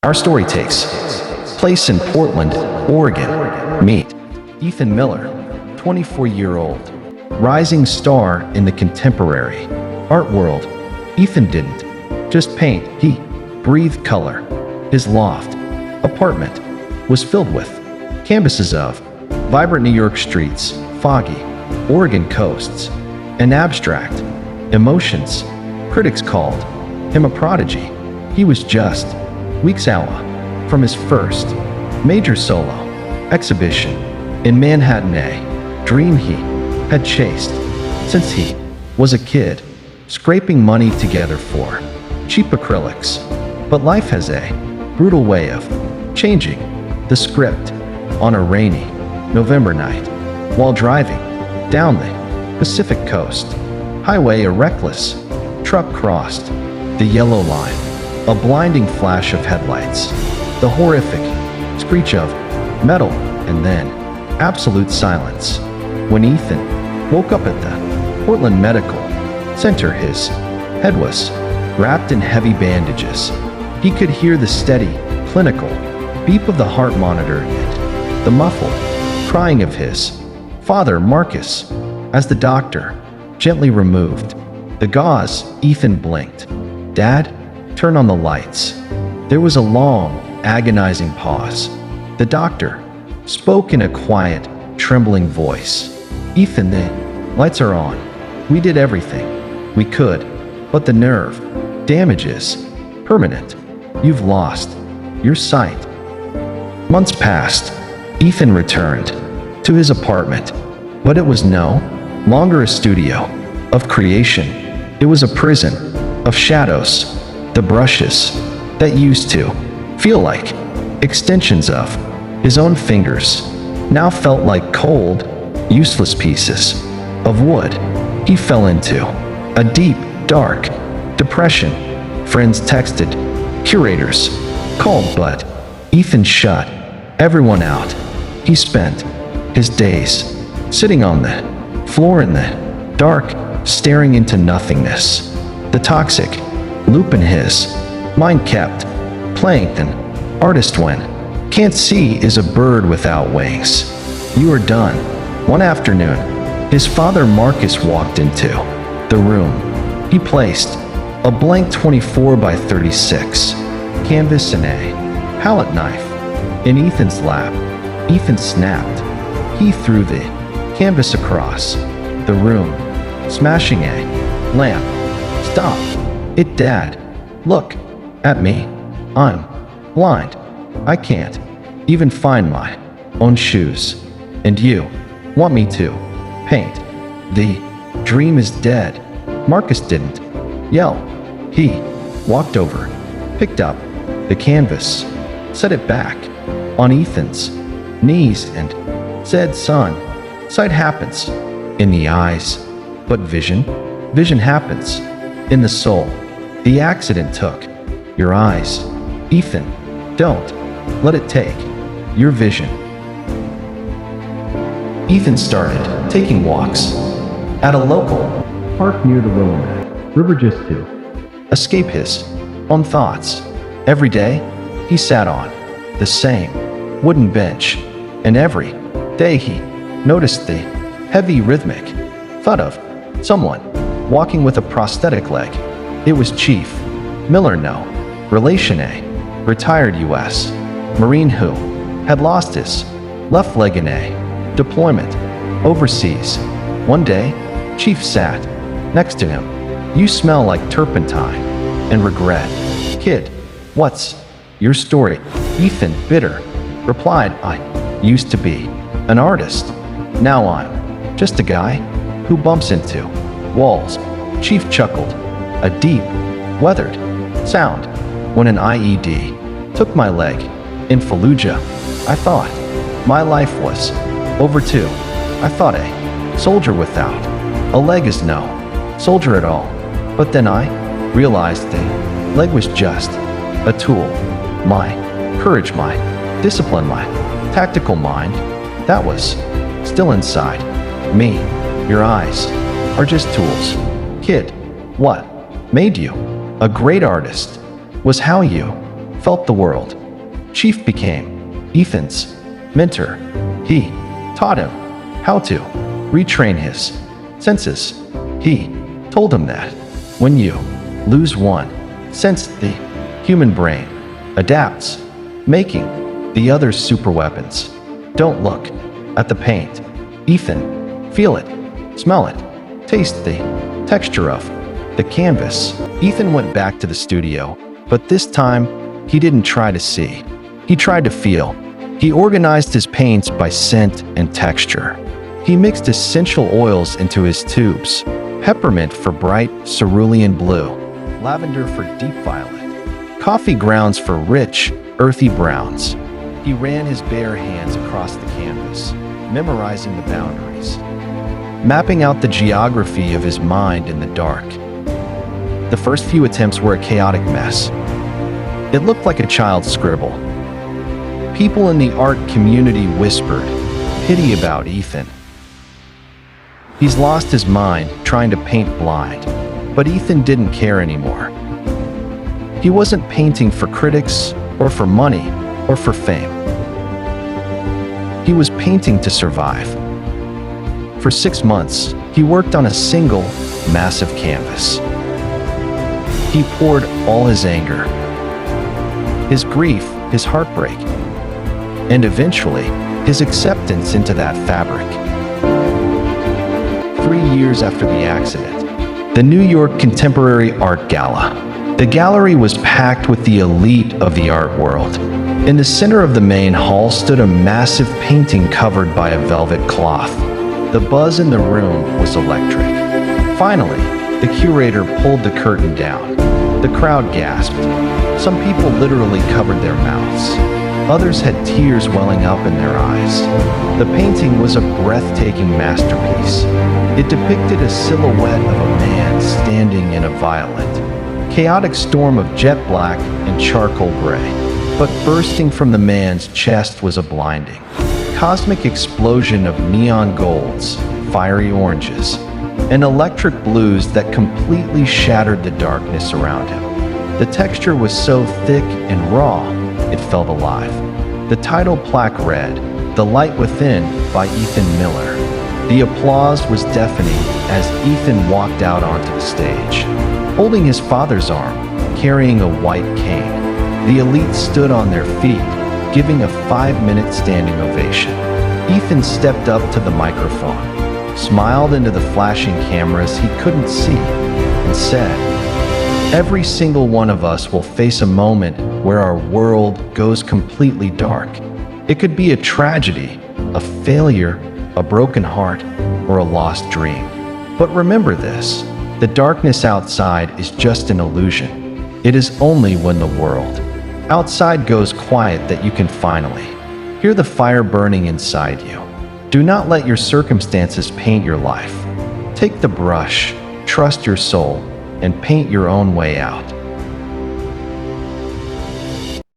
Our story takes place in Portland, Oregon. Meet Ethan Miller, 24-year-old, rising star in the contemporary art world. Ethan didn't just paint, he breathed color. His loft apartment was filled with canvases of vibrant New York streets, foggy Oregon coasts, and abstract emotions. Critics called him a prodigy. He was just weeks out from his first major solo exhibition in Manhattan, a dream he had chased since he was a kid, scraping money together for cheap acrylics. But life has a brutal way of changing the script. On a rainy November night, while driving down the Pacific Coast Highway, a reckless truck crossed the yellow line. A blinding flash of headlights, the horrific screech of metal, and then absolute silence. When Ethan woke up at the Portland Medical Center, his head was wrapped in heavy bandages. He could hear the steady, clinical beep of the heart monitor and the muffled crying of his father, Marcus, as the doctor gently removed the gauze. Ethan blinked. "Dad, turn on the lights." There was a long, agonizing pause. The doctor spoke in a quiet, trembling voice. "Ethan, the lights are on. We did everything we could, but the nerve damage is permanent. You've lost your sight." Months passed. Ethan returned to his apartment, but it was no longer a studio of creation. It was a prison of shadows. The brushes that used to feel like extensions of his own fingers now felt like cold, useless pieces of wood. He fell into a deep, dark depression. Friends texted, curators called, but Ethan shut everyone out. He spent his days sitting on the floor in the dark, staring into nothingness. The toxic loop in his mind kept playing. An artist when can't see is a bird without wings. You are done. One afternoon, his father Marcus walked into the room. He placed a blank 24 by 36 canvas and a palette knife in Ethan's lap. Ethan snapped. He threw the canvas across the room, smashing a lamp. "Stop it, Dad. Look at me. I'm blind. I can't even find my own shoes. And you want me to paint? The dream is dead." Marcus didn't yell. He walked over, picked up the canvas, set it back on Ethan's knees, and said, "Son, sight happens in the eyes, but vision happens in the soul. The accident took your eyes. Ethan, don't let it take your vision." Ethan started taking walks at a local park near the Willamette River just to escape his own thoughts. Every day, he sat on the same wooden bench, and every day he noticed the heavy rhythmic thud of someone walking with a prosthetic leg. It was Chief Miller, no relation, a retired U.S. Marine who had lost his left leg in a deployment overseas. One day, Chief sat next to him. "You smell like turpentine and regret. Kid, what's your story?" Ethan, bitter, replied, "I used to be an artist. Now I'm just a guy who bumps into walls." Chief chuckled, a deep, weathered sound. "When an IED took my leg in Fallujah, I thought my life was over too. I thought a soldier without a leg is no soldier at all. But then I realized the leg was just a tool. My courage, my discipline, my tactical mind, that was still inside me. Your eyes are just tools. Kid, what made you a great artist was how you felt the world. Chief became Ethan's mentor. He taught him how to retrain his senses. He told him that when you lose one sense, the human brain adapts, making the others superweapons. Don't look at the paint, Ethan. Feel it, smell it, taste the texture of the canvas. Ethan went back to the studio, but this time he didn't try to see. He tried to feel. He organized his paints by scent and texture. He mixed essential oils into his tubes: peppermint for bright cerulean blue, lavender for deep violet, coffee grounds for rich, earthy browns. He ran his bare hands across the canvas, memorizing the boundaries, mapping out the geography of his mind in the dark. The first few attempts were a chaotic mess. It looked like a child's scribble. People in the art community whispered pity about Ethan. He's lost his mind trying to paint blind. But Ethan didn't care anymore. He wasn't painting for critics or for money or for fame. He was painting to survive. For 6 months, he worked on a single, massive canvas. He poured all his anger, his grief, his heartbreak, and eventually his acceptance into that fabric. 3 years after the accident, the New York Contemporary Art Gala. The gallery was packed with the elite of the art world. In the center of the main hall stood a massive painting covered by a velvet cloth. The buzz in the room was electric. Finally, the curator pulled the curtain down. The crowd gasped. Some people literally covered their mouths. Others had tears welling up in their eyes. The painting was a breathtaking masterpiece. It depicted a silhouette of a man standing in a violent, chaotic storm of jet black and charcoal gray. But bursting from the man's chest was a blinding, cosmic explosion of neon golds, fiery oranges, and electric blues that completely shattered the darkness around him. The texture was so thick and raw, it felt alive. The title plaque read, "The Light Within" by Ethan Miller. The applause was deafening as Ethan walked out onto the stage, holding his father's arm, carrying a white cane. The elite stood on their feet, giving a 5-minute standing ovation. Ethan stepped up to the microphone, smiled into the flashing cameras he couldn't see, and said, "Every single one of us will face a moment where our world goes completely dark. It could be a tragedy, a failure, a broken heart, or a lost dream. But remember this, the darkness outside is just an illusion. It is only when the world outside goes quiet that you can finally hear the fire burning inside you. Do not let your circumstances paint your life. Take the brush, trust your soul, and paint your own way out."